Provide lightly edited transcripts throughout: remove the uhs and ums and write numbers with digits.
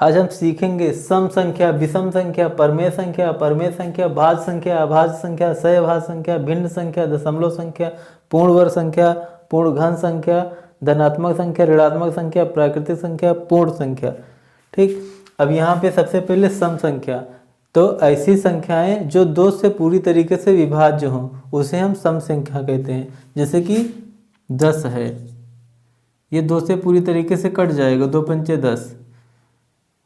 आज हम सीखेंगे सम संख्या, विषम संख्या, परमेय संख्या, परमेय संख्या, भाज्य संख्या, अभाज्य संख्या, सहभाज्य संख्या, भिन्न संख्या, दशमलव संख्या, पूर्ण वर्ग संख्या, पूर्ण घन संख्या, धनात्मक संख्या, ऋणात्मक संख्या, प्राकृतिक संख्या, पूर्ण संख्या। ठीक, अब यहाँ पे सबसे पहले सम संख्या। तो ऐसी संख्याएं जो दो से पूरी तरीके से विभाज्य हों उसे हम सम संख्या कहते हैं। जैसे कि 10 है, ये 2 से पूरी तरीके से कट जाएगा, 2 पंचे 10।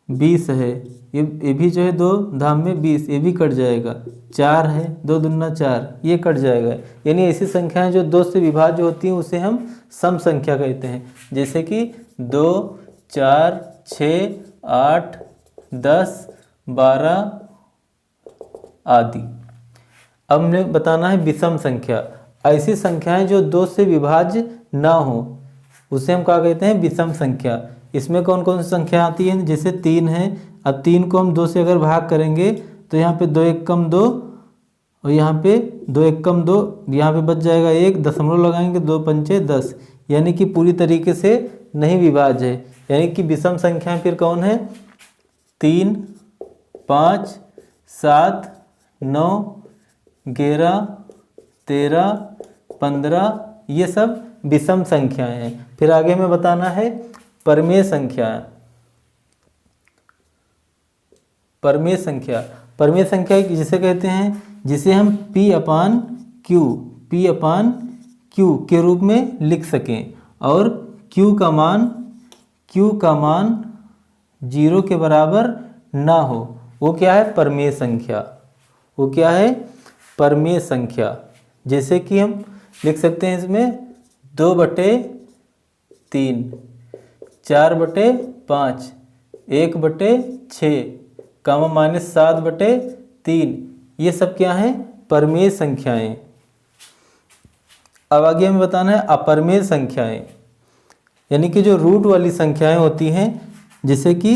20 है, ये भी जो है 2 धाम में 20, ये भी कट जाएगा। 4 है, 2 दूना 4, ये कट जाएगा। यानी ऐसी संख्याएं जो 2 से विभाज्य होती हैं उसे हम सम संख्या कहते हैं। जैसे कि 2, 4, 6, 8, 10, 12 आदि। अब हमें बताना है विषम संख्या। ऐसी संख्याएं जो 2 से विभाज्य ना हो उसे हम क्या कहते हैं? विषम संख्या। इसमें कौन कौन सी संख्या आती है? जैसे 3 है, अब 3 को हम 2 से अगर भाग करेंगे तो यहाँ पे 2 एक कम 2 और यहाँ पे 2 एक कम 2, यहाँ पे बच जाएगा 1, दशमलव लगाएंगे, 2 पंचे 10, यानी कि पूरी तरीके से नहीं विभाज्य है। यानी कि विषम संख्या फिर कौन है? 3, 5, 7, 9, 11, 13, 15, ये सब विषम संख्याएं हैं। फिर आगे में बताना है परमेय संख्या। परमेय संख्या, परमेय संख्या जिसे कहते हैं, जिसे हम P अपान Q के रूप में लिख सकें और Q का मान 0 के बराबर ना हो, वो क्या है? परमेय संख्या। वो क्या है? परमेय संख्या। जैसे कि हम लिख सकते हैं इसमें 2/3, 4/5, 1/6, -7/3, ये सब क्या है? परमेय संख्याएं। अब आगे हमें बताना है अपरमेय संख्याएं, यानी कि जो रूट वाली संख्याएं होती हैं, जैसे कि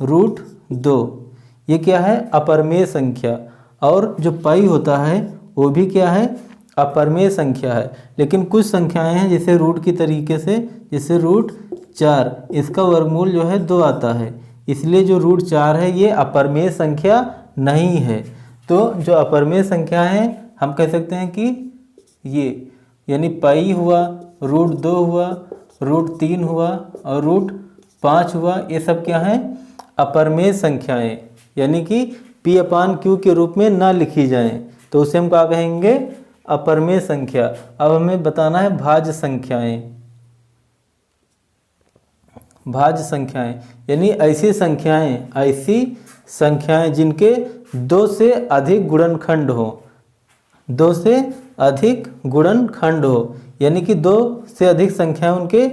√2, ये क्या है? अपरमेय संख्या। और जो पाई होता है वो भी क्या है? अपरमेय संख्या है। लेकिन कुछ संख्याएं हैं जैसे रूट की तरीके से, जैसे √4, इसका वर्गमूल जो है 2 आता है, इसलिए जो √4 है ये अपरमेय संख्या नहीं है। तो जो अपरमेय संख्या है हम कह सकते हैं कि ये, यानी पाई हुआ, √2 हुआ, √3 हुआ और √5 हुआ, ये सब क्या है? अपरमेय संख्याएं, यानी कि P अपान Q के रूप में ना लिखी जाएं, तो उसे हम क्या कहेंगे? अपरमेय संख्या। अब हमें बताना है भाज्य संख्याएं। भाज्य संख्याएं यानी ऐसी संख्याएं जिनके 2 से अधिक गुणनखंड हो, 2 से अधिक गुणनखंड हो, यानी कि 2 से अधिक संख्याएं उनके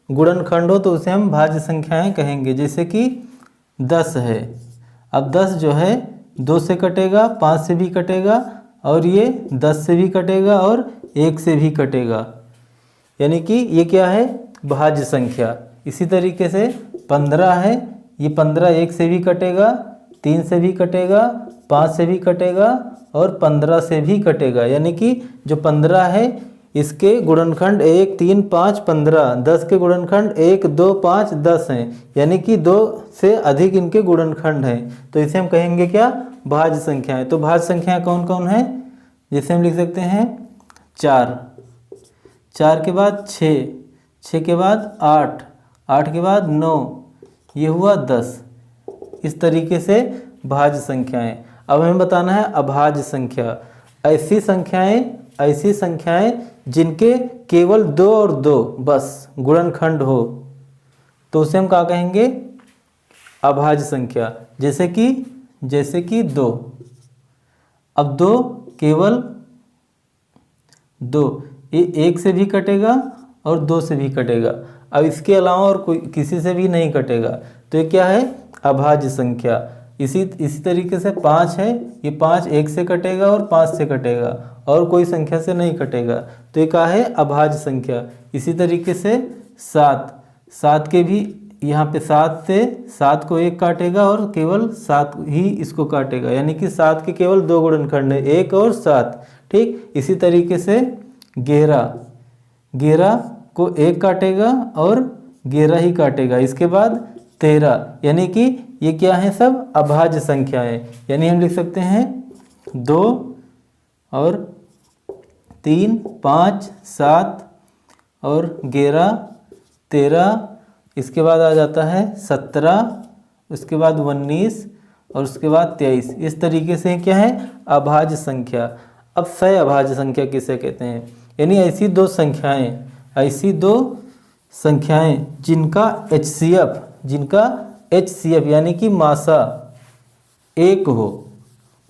गुणनखंड हो, तो उसे हम भाज्य संख्याएं कहेंगे। जैसे कि 10 है, अब 10 जो है 2 से कटेगा, 5 से भी कटेगा और ये 10 से भी कटेगा और 1 से भी कटेगा, यानी कि ये क्या है? भाज्य संख्या। इसी तरीके से 15 है, ये 15 1 से भी कटेगा, 3 से भी कटेगा, 5 से भी कटेगा और 15 से भी कटेगा, यानी कि जो 15 है इसके गुणनखंड 1, 3, 5, 15, 10 के गुणनखंड 1, 2, 5, 10 हैं, यानी कि 2 से अधिक इनके गुणनखंड हैं, तो इसे हम कहेंगे क्या? भाज्य संख्याएं। तो भाज्य संख्याएं कौन कौन है? जैसे हम लिख सकते हैं 4, 4 के बाद 6, 6 के बाद 8, 8 के बाद 9, ये हुआ 10। इस तरीके से भाज्य संख्याएं। अब हमें बताना है अभाज्य संख्या। ऐसी संख्याएं जिनके केवल 2 और 2 बस गुणनखंड हो, तो उसे हम क्या कहेंगे? अभाज्य संख्या। जैसे कि 2, अब 2 केवल 2, ये 1 से भी कटेगा और 2 से भी कटेगा, अब इसके अलावा और कोई किसी से भी नहीं कटेगा, तो ये क्या है? अभाज्य संख्या। इसी तरीके से 5 है, ये 5 1 से कटेगा और 5 से कटेगा और कोई संख्या से नहीं कटेगा, तो ये क्या है? अभाज्य संख्या। इसी तरीके से 7 के भी यहाँ पे 7 को 1 काटेगा और केवल 7 ही इसको काटेगा, यानी कि 7 के केवल 2 गुणनखंड है, 1 और 7। ठीक, इसी तरीके से 11 को 1 काटेगा और 11 ही काटेगा। इसके बाद 13, यानी कि ये क्या है, सब अभाज्य संख्याएं। यानी हम लिख सकते हैं 2 और 3, 5, 7 और 11, 13, इसके बाद आ जाता है 17, उसके बाद 19 और उसके बाद 23। इस तरीके से क्या है, अभाज्य संख्या। अब सह अभाज्य संख्या किसे कहते हैं, यानी ऐसी दो संख्याएं जिनका HCF यानी कि मासा 1 हो,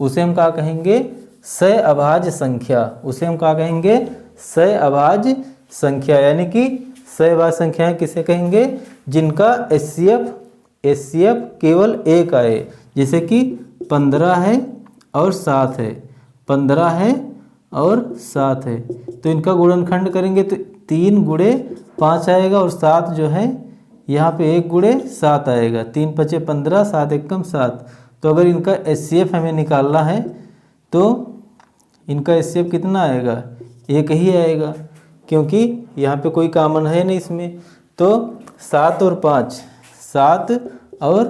उसे हम क्या कहेंगे, सह अभाज्य संख्या। उसे हम क्या कहेंगे, सह अभाज्य संख्या। यानी कि सह अभाज्य संख्याएं किसे कहेंगे, जिनका HCF केवल 1 आए। जैसे कि 15 है और 7 है, 15 है और 7 है, तो इनका गुणनखंड करेंगे तो 3 गुणे 5 आएगा और 7 जो है यहाँ पे 1 गुणे 7 आएगा। 3 पचे 15, 7 एकम 7। तो अगर इनका HCF हमें निकालना है तो इनका HCF कितना आएगा, 1 ही आएगा, क्योंकि यहाँ पे कोई कॉमन है नहीं इसमें। तो 7 और 5, 7 और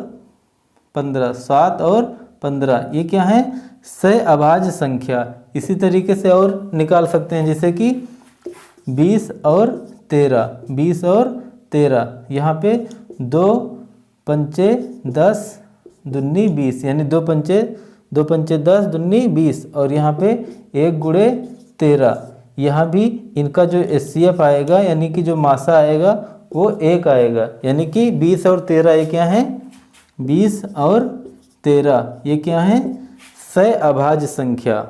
15, 7 और 15, ये क्या है, सह अभाज्य संख्या। इसी तरीके से और निकाल सकते हैं, जैसे कि 20 और 13, यहाँ पे 2 पंचे 10 दूनी 20, यानी 2 पंचे 10 दूनी 20, और यहाँ पे 1 गुणे 13। यहाँ भी इनका जो HCF आएगा यानी कि जो मासा आएगा वो 1 आएगा। यानी कि 20 और 13 ये क्या है, 20 और 13 ये क्या है, सह अभाज्य संख्या।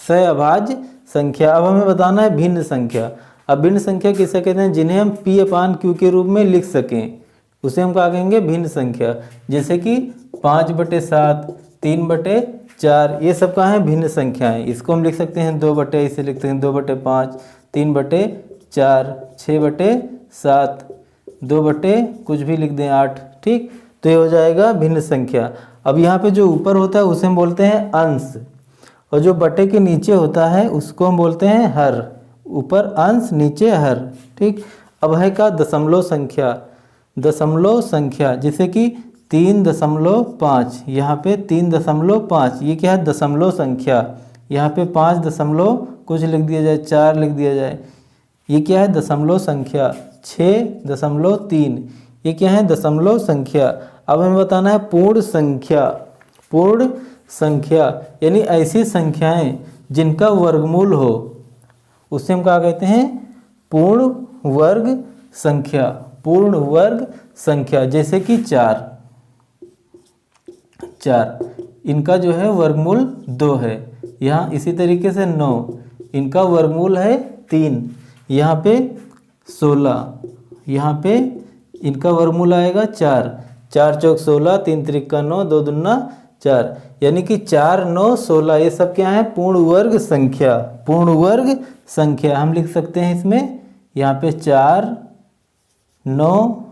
सह अभाज्य संख्या। अब हमें बताना है भिन्न संख्या। अब भिन्न संख्या किसे कहते हैं, जिन्हें हम P/Q के रूप में लिख सकें, उसे हम क्या कहेंगे, भिन्न संख्या। जैसे कि 5/7, 3/4, ये सब क्या है, भिन्न संख्याएं। इसको हम लिख सकते हैं 2/, इसे लिखते हैं 2/5, 3/4, 6/7, 2/ कुछ भी लिख दें 8, ठीक। तो ये हो जाएगा भिन्न संख्या। अब यहाँ पे जो ऊपर होता है उसे हम बोलते हैं अंश, और जो बटे के नीचे होता है उसको हम बोलते हैं हर। ऊपर अंश, नीचे हर, ठीक। अब है का दशमलव संख्या, जैसे कि 3.5, यहाँ पे 3.5, ये क्या है, दशमलव संख्या। यहाँ पे 5 दशमलव कुछ लिख दिया जाए, 4 लिख दिया जाए, ये क्या है, दशमलव संख्या। 6.3, ये क्या है, दशमलव संख्या। अब हमें बताना है पूर्ण संख्या, यानी ऐसी संख्याएं जिनका वर्गमूल हो, उसे हम क्या कहते हैं, पूर्ण वर्ग संख्या। जैसे कि 4, इनका जो है वर्गमूल 2 है। यहाँ इसी तरीके से 9, इनका वर्गमूल है 3। यहाँ पे 16, यहाँ पे इनका वर्गमूल आएगा 4। 4 चौक 16, 3 त्रिका 9, 2 दूना 4, यानी कि 4, 9, 16 ये सब क्या है, पूर्ण वर्ग संख्या। हम लिख सकते हैं इसमें, यहाँ पे 4, 9,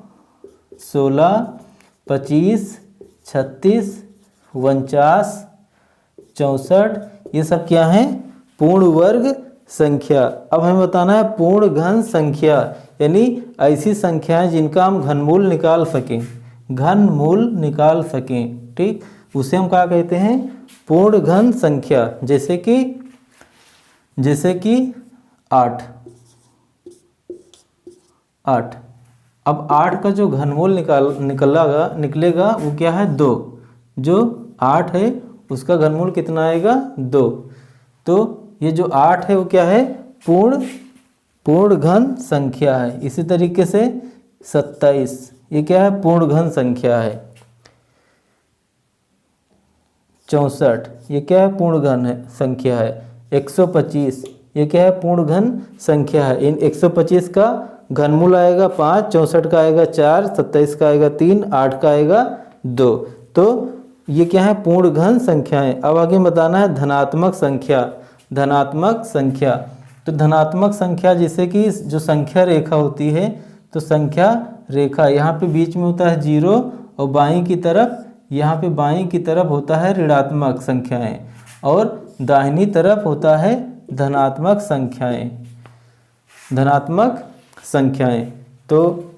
16, 25, 36, 49, 64, ये सब क्या है, पूर्ण वर्ग संख्या। अब हमें बताना है पूर्ण घन संख्या, यानी ऐसी संख्याएं जिनका हम घनमूल निकाल सकें, ठीक। उसे हम क्या कहते हैं, पूर्ण घन संख्या। जैसे कि 8। अब 8 का जो घनमूल निकलेगा वो क्या है, 2। जो 8 है उसका घनमूल कितना आएगा, 2। तो ये जो 8 है वो क्या है, पूर्ण घन संख्या है। इसी तरीके से 27, ये क्या है, पूर्ण घन संख्या है। 64, ये क्या है, पूर्ण घन संख्या है। 125, ये क्या है, पूर्ण घन संख्या है। इन 125 का घनमूल आएगा 5, 64 का आएगा 4, 27 का आएगा 3, 8 का आएगा 2। तो ये क्या है, पूर्ण घन संख्याएं। अब आगे बताना है धनात्मक संख्या। तो धनात्मक संख्या जैसे कि जो संख्या रेखा होती है, तो संख्या रेखा यहाँ पे बीच में होता है 0, और बाईं की तरफ होता है ऋणात्मक संख्याएं, और दाहिनी तरफ होता है धनात्मक संख्याएं। तो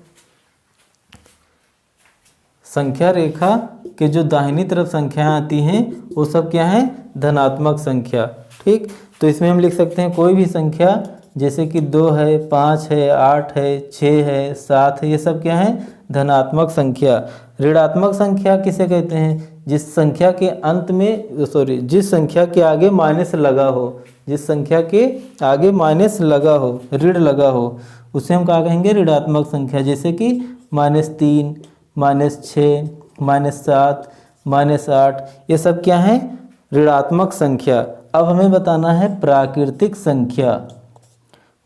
संख्या रेखा के जो दाहिनी तरफ संख्याएं आती हैं वो सब क्या है, धनात्मक संख्या। ठीक, तो इसमें हम लिख सकते हैं कोई भी संख्या जैसे कि 2 है, 5 है, 8 है, 6 है, 7 है, ये सब क्या है, धनात्मक संख्या। ऋणात्मक संख्या किसे कहते हैं, जिस संख्या के अंत में जिस संख्या के आगे माइनस लगा हो, जिस संख्या के आगे माइनस लगा हो, ऋण लगा हो, उसे हम क्या कहेंगे, ऋणात्मक संख्या। जैसे कि -3, -6, -7, -8, ये सब क्या है, ऋणात्मक संख्या। अब हमें बताना है प्राकृतिक संख्या।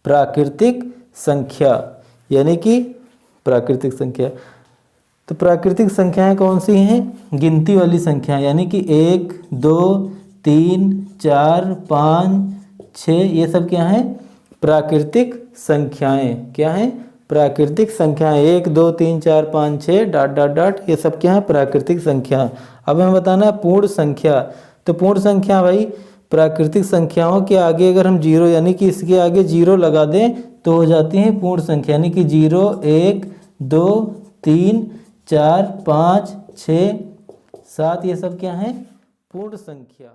प्राकृतिक संख्या यानी कि प्राकृतिक संख्या, तो प्राकृतिक संख्याएं कौन सी हैं, गिनती वाली संख्या, यानी कि 1, 2, 3, 4, 5, 6, ये सब क्या है, प्राकृतिक संख्याएं। क्या है, प्राकृतिक संख्याएं। 1, 2, 3, 4, 5, 6 डॉट डॉट डॉट, ये सब क्या है, प्राकृतिक संख्या। अब हमें बताना है पूर्ण संख्या। तो पूर्ण संख्या भाई, प्राकृतिक संख्याओं के आगे अगर हम 0 यानी कि इसके आगे 0 लगा दें तो हो जाती है पूर्ण संख्या, यानी कि 0, 1, 2, 3, 4, 5, 6, 7, ये सब क्या है, पूर्ण संख्या।